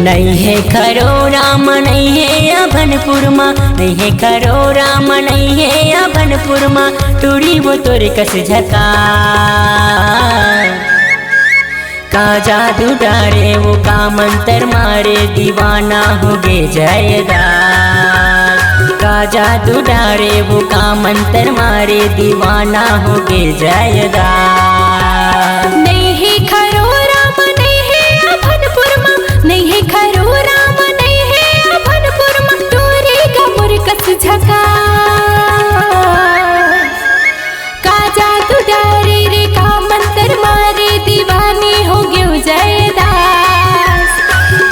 नहीं है खरो राम नहीं है अभनपुर माँ, नहीं है खरो राम नहीं है अभनपुर माँ, टूरी वो तोरे कस झका का जादू डारे वो का मंत्र मारे दीवाना हो गे जयदास, का जादू डारे वो का मंत्र मारे दीवाना हो गे जयदास। नहीं है खरो राम नहीं है अभनपुर माँ, नहीं है खरो राम नहीं है अभनपुर माँ, टोरे का मुरकस झका का जादू डारे रे का मंत्र मारे दीवानी हो गयो जयदास,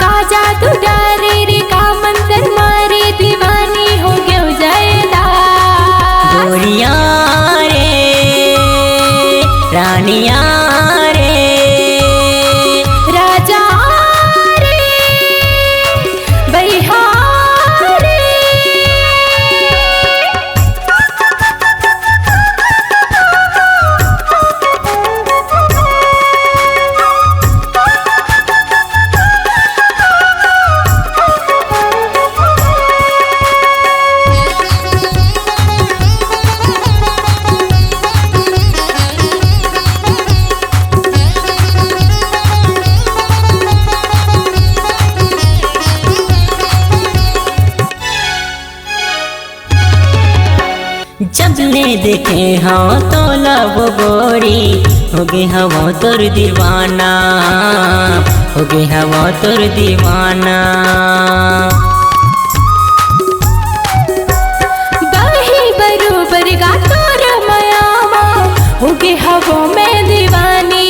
का जादू डारे रे का मंत्र मारे दीवानी हो गयो जयदास। गोरियां रे रानियां रे राजा रे बलिहार रे। जब ले देखे हाँ तो लब गोरी हो गे हवा तोर दीवाना, हो गे हवा तोर दीवाना। बही बरोबर गा तोर मयामा हो गे हवा में दीवानी,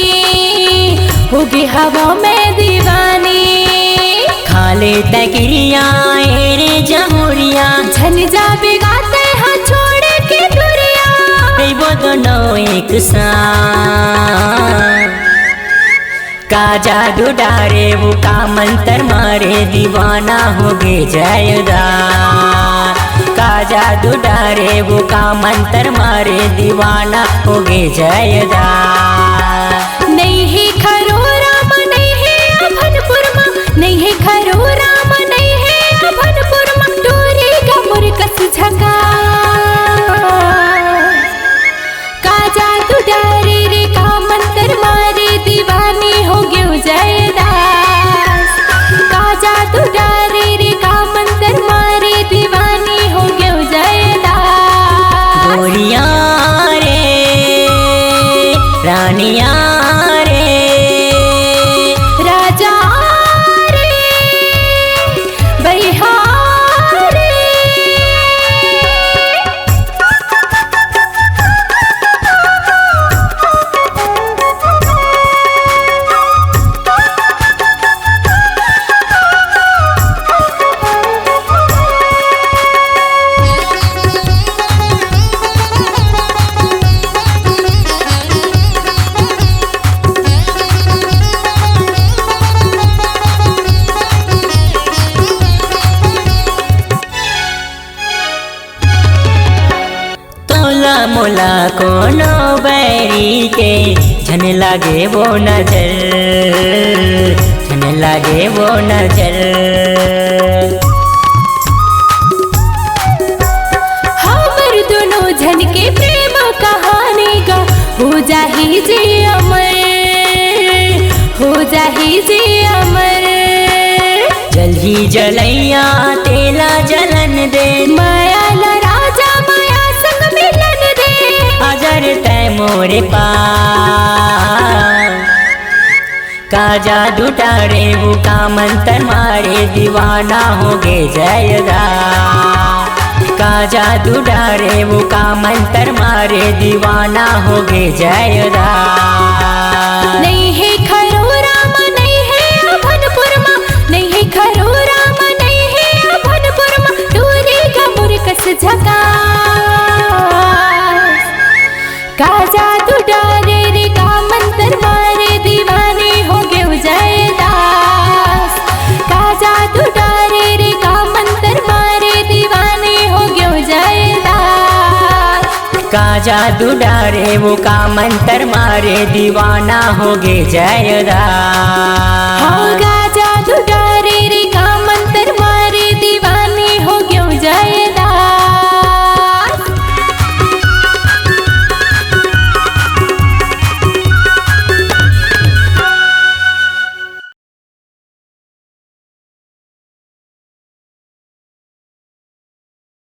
हो गे हवा में दीवानी। खाले तकिरिया रे जमुरिया झन जाबे गाते हाँ छोड़ के दुरिया, वो दोनों एक साथ का जादू डारे वो का मंत्र मारे दीवाना हो गे जयदास, का जादू डारे वो का मंत्र मारे दीवाना हो गे जयदास। नहीं है खरो राम नहीं है अभनपुर माँ, नहीं है खरो राम नहीं है अभनपुर माँ, टोरे का मुरकस झका का जादू डारे रे का मंत्र मारे दीवानी हो गयो जयदास, का जादू डारे रे का मंत्र मारे दीवानी हो गयो जयदास। गोरियां रे रानियां रे राजा रे बलिहार रे। मोला कोनो बैरी के झन लागे वो नजर, झन लागे वो नजर। हमर दोनों झन के प्रेम कहानी गा हो जाही जे अमर, हो जाही जे अमर। जल्दी जलैया तेला जलन दे, माया ला राजा माया संग मिलन दे, अजर तय मोरे पास का जादू डारे वो का मंत्र मारे दीवाना हो गे जयदास, का जादू डारे वो का मंत्र मारे दीवाना हो गे जयदास। नहीं है खरो राम नहीं है अभनपुर माँ, नहीं है खरो राम नहीं है अभनपुर माँ, टोरे का मुरकस झका का जादू डारे रे का मंत्र मारे दीवानी हो गयो जयदास, का जादू डारे रे का मंत्र मारे दीवानी हो गयो जयदास, का जादू डारे वो का मंत्र मारे दीवाना हो गे जयदास। होगा